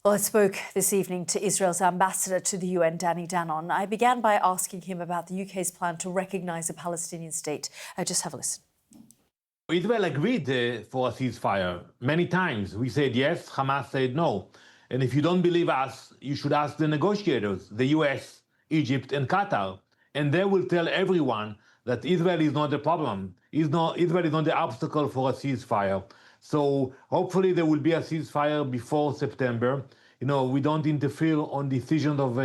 Well, I spoke this evening to Israel's ambassador to the UN, Danny Danon. I began by asking him about the UK's plan to recognise a Palestinian state. Just have a listen. Israel agreed for a ceasefire many times. We said yes, Hamas said no. And if you don't believe us, you should ask the negotiators, the US, Egypt, and Qatar. And they will tell everyone that Israel is not the problem. Israel is not the obstacle for a ceasefire. So hopefully there will be a ceasefire before September. You know, we don't interfere on decisions of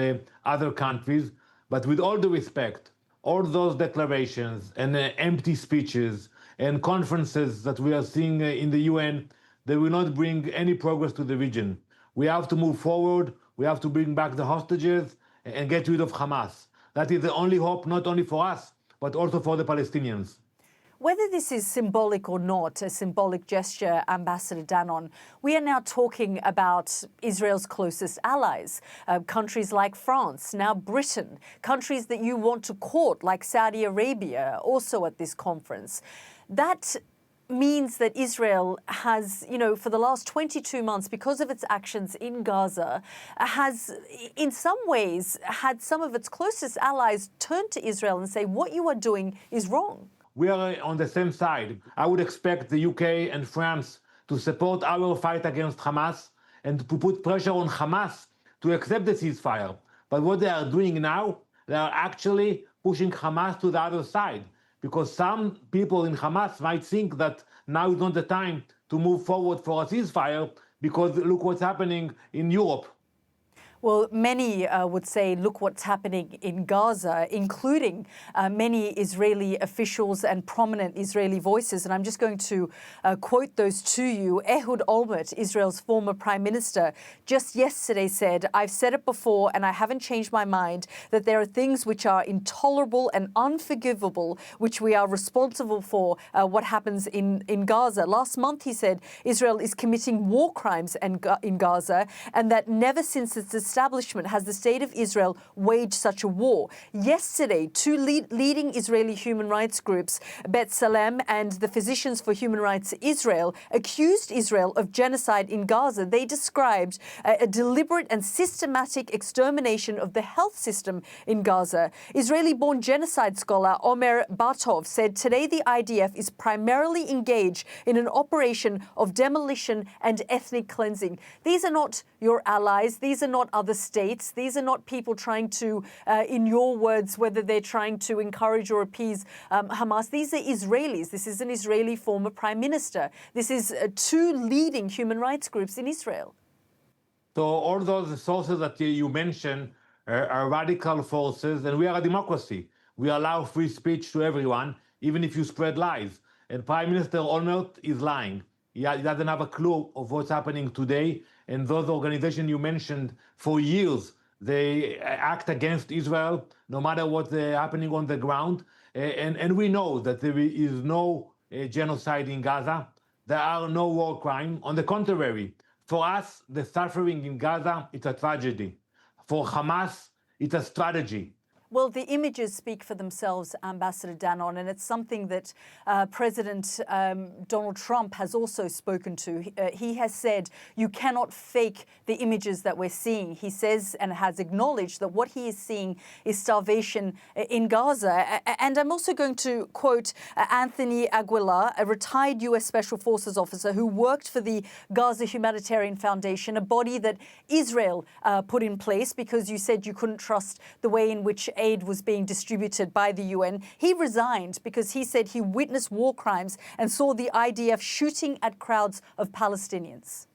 other countries. But with all due respect, all those declarations and empty speeches and conferences that we are seeing in the UN, they will not bring any progress to the region. We have to move forward. We have to bring back the hostages and get rid of Hamas. That is the only hope, not only for us, but also for the Palestinians. Whether this is symbolic or not, a symbolic gesture, Ambassador Danon, we are now talking about Israel's closest allies, countries like France, now Britain, countries that you want to court like Saudi Arabia, also at this conference. That means that Israel has, for the last 22 months, because of its actions in Gaza, has in some ways had some of its closest allies turn to Israel and say, what you are doing is wrong. We are on the same side. I would expect the UK and France to support our fight against Hamas and to put pressure on Hamas to accept the ceasefire. But what they are doing now, they are actually pushing Hamas to the other side, because some people in Hamas might think that now is not the time to move forward for a ceasefire, because look what's happening in Europe. Well, many would say, look what's happening in Gaza, including many Israeli officials and prominent Israeli voices. And I'm just going to quote those to you. Ehud Olmert, Israel's former prime minister, just yesterday said, I've said it before and I haven't changed my mind, that there are things which are intolerable and unforgivable, which we are responsible for what happens in Gaza. Last month, he said, Israel is committing war crimes in Gaza, and that never since its establishment has the state of Israel waged such a war. Yesterday, two leading Israeli human rights groups, B'Tselem and the Physicians for Human Rights Israel, accused Israel of genocide in Gaza. They described a deliberate and systematic extermination of the health system in Gaza. Israeli-born genocide scholar Omer Bartov said today the IDF is primarily engaged in an operation of demolition and ethnic cleansing. These are not your allies. These are not other states. These are not people trying to, in your words, whether they're trying to encourage or appease Hamas. These are Israelis. This is an Israeli former prime minister. This is two leading human rights groups in Israel. So all those sources that you mentioned are radical forces, and we are a democracy. We allow free speech to everyone, even if you spread lies. And Prime Minister Olmert is lying. He doesn't have a clue of what's happening today. And those organizations you mentioned, for years, they act against Israel, no matter what's happening on the ground. And we know that there is no genocide in Gaza. There are no war crimes. On the contrary, for us, the suffering in Gaza, it's a tragedy. For Hamas, it's a strategy. Well, the images speak for themselves, Ambassador Danon, and it's something that President Donald Trump has also spoken to. He has said, you cannot fake the images that we're seeing. He says and has acknowledged that what he is seeing is starvation in Gaza. And I'm also going to quote Anthony Aguilar, a retired U.S. Special Forces officer who worked for the Gaza Humanitarian Foundation, a body that Israel put in place because you said you couldn't trust the way in which aid was being distributed by the UN. He resigned because he said he witnessed war crimes and saw the IDF shooting at crowds of Palestinians.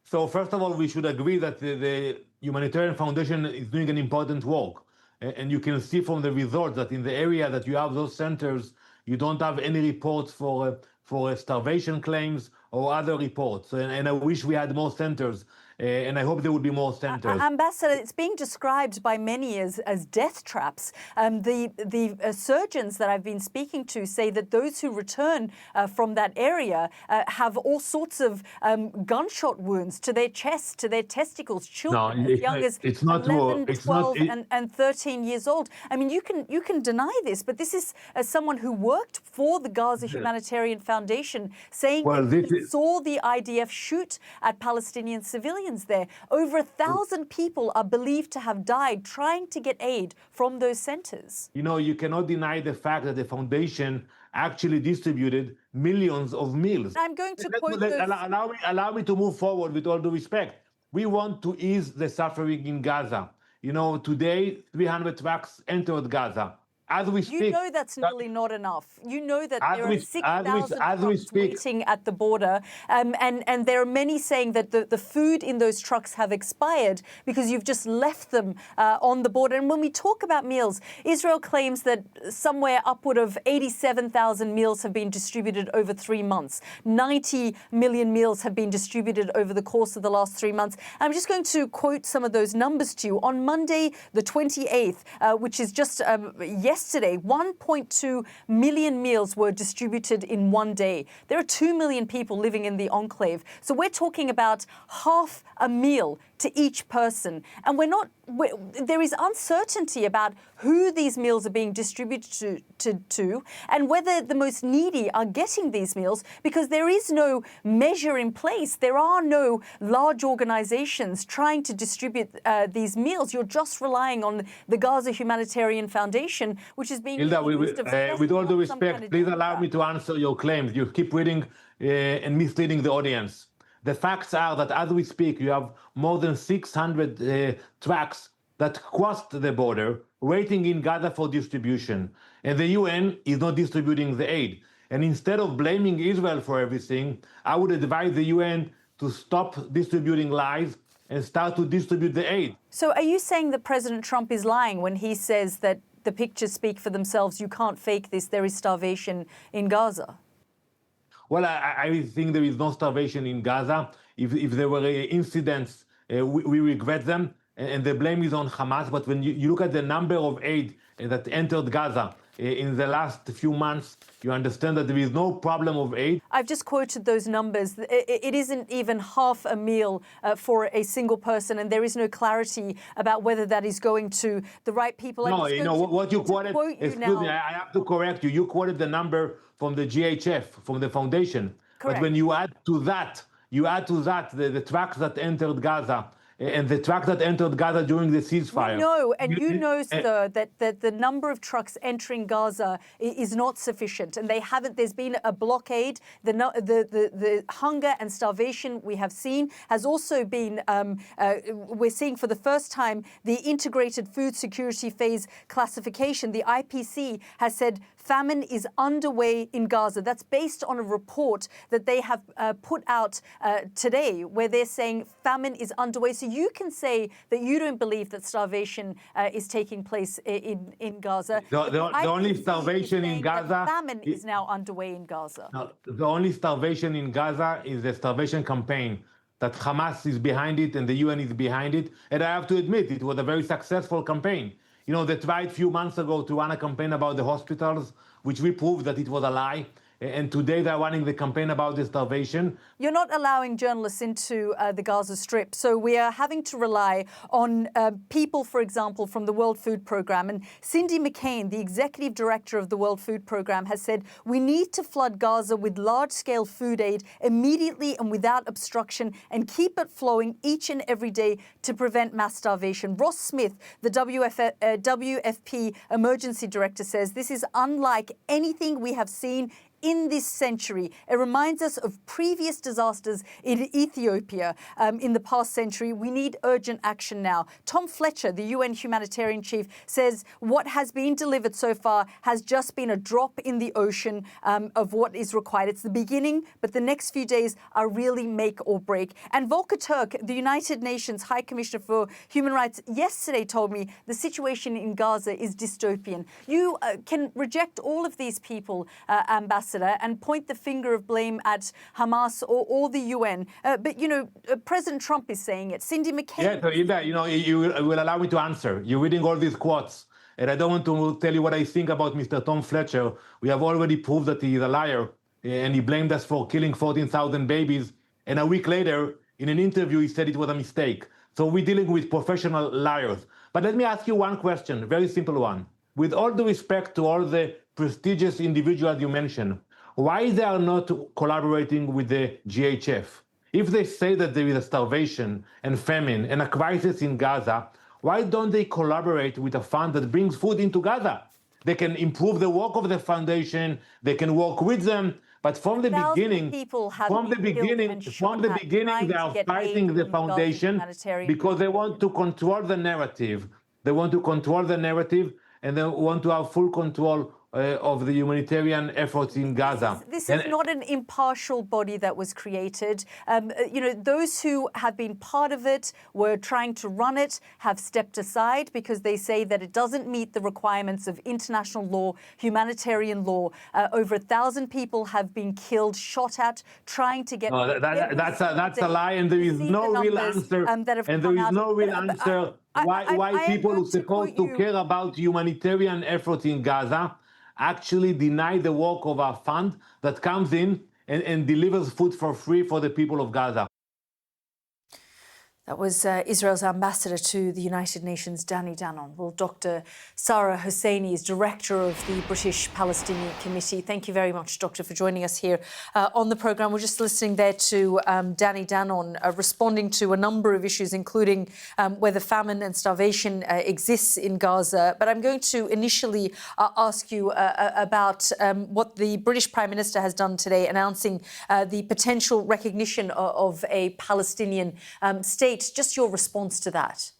So first of all, we should agree that the Humanitarian Foundation is doing an important work. And you can see from the results that in the area that you have those centers, you don't have any reports for starvation claims or other reports. And I wish we had more centers. And I hope there will be more centers. Ambassador, it's being described by many as death traps. The surgeons that I've been speaking to say that those who return from that area have all sorts of gunshot wounds to their chest, to their testicles, children as young as 11, 12 and 13 years old. I mean, you can deny this, but this is someone who worked for the Gaza Humanitarian Foundation saying he saw the IDF shoot at Palestinian civilians seconds there. Over 1,000 people are believed to have died trying to get aid from those centers. You know, you cannot deny the fact that the foundation actually distributed millions of meals. I'm going to quote those... Allow me to move forward with all due respect. We want to ease the suffering in Gaza. You know, today, 300 trucks entered Gaza. As we speak... You know that's nearly not enough. You know that there are 6,000 trucks waiting at the border. And there are many saying that the food in those trucks have expired because you've just left them on the border. And when we talk about meals, Israel claims that somewhere upward of 87,000 meals have been distributed over 3 months. 90 million meals have been distributed over the course of the last 3 months. I'm just going to quote some of those numbers to you. On Monday, the 28th, which is just yesterday, 1.2 million meals were distributed in one day. There are 2 million people living in the enclave. So we're talking about half a meal to each person. And there is uncertainty about who these meals are being distributed to and whether the most needy are getting these meals, because there is no measure in place. There are no large organizations trying to distribute these meals. You're just relying on the Gaza Humanitarian Foundation, which is being Yalda, used with all due respect, please allow me to answer your claims. You keep reading and misleading the audience. The facts are that as we speak, you have more than 600 trucks that crossed the border, waiting in Gaza for distribution. And the UN is not distributing the aid. And instead of blaming Israel for everything, I would advise the UN to stop distributing lies and start to distribute the aid. So are you saying that President Trump is lying when he says that the pictures speak for themselves, you can't fake this, there is starvation in Gaza? Well, I think there is no starvation in Gaza. If there were incidents, we regret them, and the blame is on Hamas. But when you look at the number of aid that entered Gaza in the last few months, you understand that there is no problem of aid. I've just quoted those numbers. It isn't even half a meal for a single person, and there is no clarity about whether that is going to the right people. No, you know what you quoted. Excuse me, I have to correct you. You quoted the number from the GHF, from the foundation. Correct. But when you add to that the trucks that entered Gaza, and the truck that entered Gaza during the ceasefire. No, and you know, sir, that the number of trucks entering Gaza is not sufficient, and they haven't. There's been a blockade. The hunger and starvation we have seen has also been. We're seeing for the first time the Integrated Food Security Phase Classification. The IPC has said famine is underway in Gaza. That's based on a report that they have put out today, where they're saying famine is underway. So you can say that you don't believe that starvation is taking place in Gaza. The only starvation in Gaza... Famine is now underway in Gaza. No, the only starvation in Gaza is the starvation campaign that Hamas is behind it and the UN is behind it. And I have to admit, it was a very successful campaign. You know, they tried a few months ago to run a campaign about the hospitals, which we proved that it was a lie. And today they're running the campaign about the starvation. You're not allowing journalists into the Gaza Strip. So we are having to rely on people, for example, from the World Food Programme. And Cindy McCain, the executive director of the World Food Programme, has said we need to flood Gaza with large-scale food aid immediately and without obstruction and keep it flowing each and every day to prevent mass starvation. Ross Smith, the WFP emergency director, says this is unlike anything we have seen in this century. It reminds us of previous disasters in Ethiopia in the past century. We need urgent action now. Tom Fletcher, the UN humanitarian chief, says what has been delivered so far has just been a drop in the ocean of what is required. It's the beginning, but the next few days are really make or break. And Volker Turk, the United Nations High Commissioner for Human Rights, yesterday told me the situation in Gaza is dystopian. You can reject all of these people, Ambassador, and point the finger of blame at Hamas or the UN. But, you know, President Trump is saying it. Cindy McCain... Yeah, so Yalda, you know, you will allow me to answer. You're reading all these quotes, and I don't want to tell you what I think about Mr. Tom Fletcher. We have already proved that he is a liar, and he blamed us for killing 14,000 babies. And a week later, in an interview, he said it was a mistake. So we're dealing with professional liars. But let me ask you one question, a very simple one. With all due respect to all the prestigious individuals you mentioned, why they are not collaborating with the GHF? If they say that there is a starvation and famine and a crisis in Gaza, why don't they collaborate with a fund that brings food into Gaza? They can improve the work of the foundation, they can work with them, but from the beginning, People have been killed and shot at trying they to are get fighting aid the from the Gaza foundation humanitarian because they want to control the narrative. They want to control the narrative and they want to have full control of the humanitarian efforts in Gaza. This is not an impartial body that was created. Those who have been part of it, were trying to run it, have stepped aside because they say that it doesn't meet the requirements of international law, humanitarian law. Over 1,000 people have been killed, shot at, trying to get... No, that's a lie, and there is no real answer. And there is no real answer why people who are supposed to care about humanitarian efforts in Gaza actually deny the work of a fund that comes in and delivers food for free for the people of Gaza. That was Israel's ambassador to the United Nations, Danny Danon. Well, Dr. Sarah Hosseini is director of the British Palestinian Committee. Thank you very much, Doctor, for joining us here on the programme. We're just listening there to Danny Danon responding to a number of issues, including whether famine and starvation exists in Gaza. But I'm going to initially ask you about what the British Prime Minister has done today, announcing the potential recognition of a Palestinian state. Just your response to that.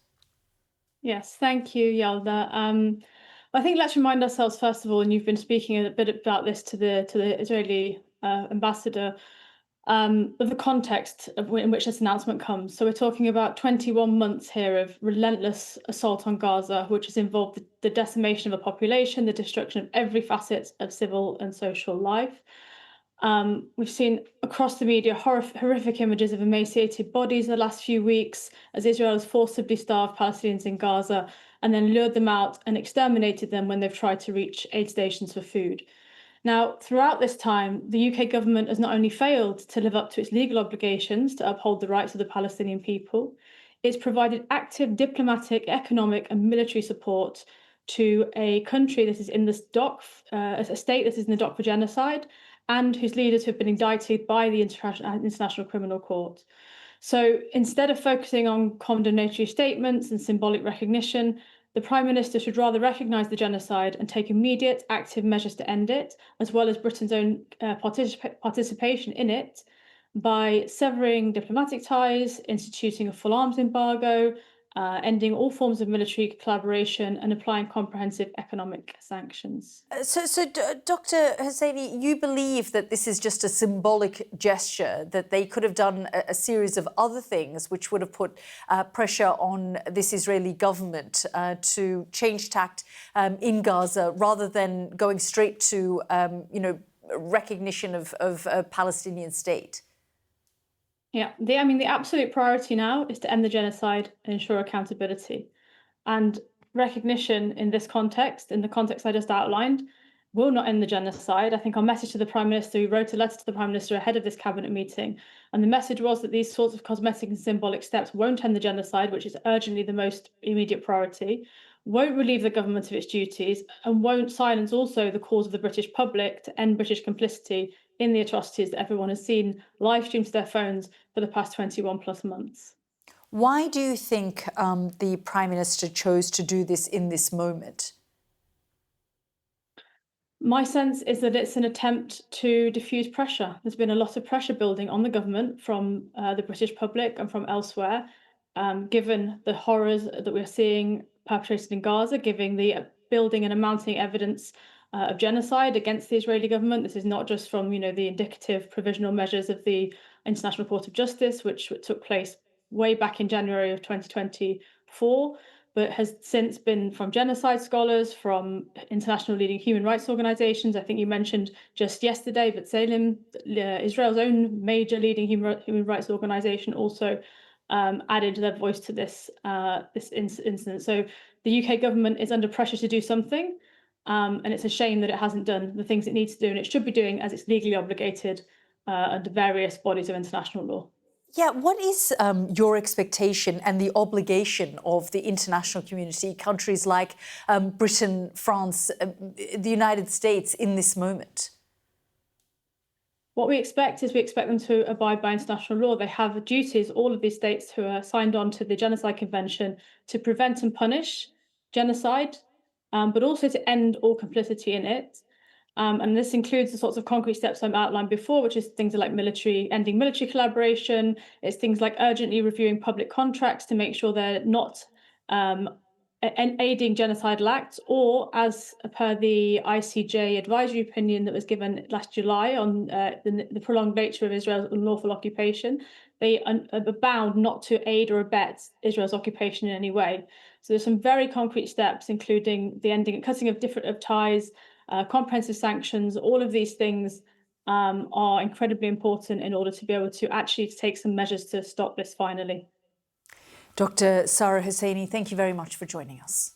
Yes, thank you, Yalda. I think let's remind ourselves, first of all, and you've been speaking a bit about this to the Israeli ambassador, of the context in which this announcement comes. So we're talking about 21 months here of relentless assault on Gaza, which has involved the decimation of a population, the destruction of every facet of civil and social life. We've seen across the media horrific images of emaciated bodies the last few weeks as Israel has forcibly starved Palestinians in Gaza and then lured them out and exterminated them when they've tried to reach aid stations for food. Now, throughout this time, the UK government has not only failed to live up to its legal obligations to uphold the rights of the Palestinian people, it's provided active diplomatic, economic and military support to a country that is in this dock, a state that is in the dock for genocide, and whose leaders have been indicted by the International Criminal Court. So instead of focusing on condemnatory statements and symbolic recognition, the Prime Minister should rather recognise the genocide and take immediate active measures to end it, as well as Britain's own participation in it, by severing diplomatic ties, instituting a full arms embargo, ending all forms of military collaboration and applying comprehensive economic sanctions. So Dr. Hosseini, you believe that this is just a symbolic gesture, that they could have done a series of other things which would have put pressure on this Israeli government to change tact in Gaza rather than going straight to, recognition of a Palestinian state? Yeah, the absolute priority now is to end the genocide and ensure accountability. And recognition in this context, in the context I just outlined, will not end the genocide. I think our message to the Prime Minister, we wrote a letter to the Prime Minister ahead of this cabinet meeting, and the message was that these sorts of cosmetic and symbolic steps won't end the genocide, which is urgently the most immediate priority, won't relieve the government of its duties, and won't silence also the calls of the British public to end British complicity in the atrocities that everyone has seen live streamed to their phones for the past 21 plus months. Why do you think the Prime Minister chose to do this in this moment? My sense is that it's an attempt to diffuse pressure. There's been a lot of pressure building on the government from the British public and from elsewhere, given the horrors that we're seeing perpetrated in Gaza, given the building and amounting evidence of genocide against the Israeli government. This is not just from, the indicative provisional measures of the International Court of Justice, which took place way back in January of 2024, but has since been from genocide scholars, from international leading human rights organizations. I think you mentioned just yesterday, but B'Tselem, Israel's own major leading human rights organization, also added their voice to this incident. So the UK government is under pressure to do something, and it's a shame that it hasn't done the things it needs to do, and it should be doing as it's legally obligated under various bodies of international law. Yeah, what is your expectation and the obligation of the international community, countries like Britain, France, the United States in this moment? What we expect them to abide by international law. They have duties, all of these states who are signed on to the Genocide Convention, to prevent and punish genocide, but also to end all complicity in it. And this includes the sorts of concrete steps I've outlined before, which is things like ending military collaboration. It's things like urgently reviewing public contracts to make sure they're not aiding genocidal acts, or as per the ICJ advisory opinion that was given last July on the prolonged nature of Israel's unlawful occupation, they are bound not to aid or abet Israel's occupation in any way. So there's some very concrete steps, including the ending and cutting of ties, comprehensive sanctions. All of these things are incredibly important in order to be able to actually take some measures to stop this finally. Dr. Sarah Husseini, thank you very much for joining us.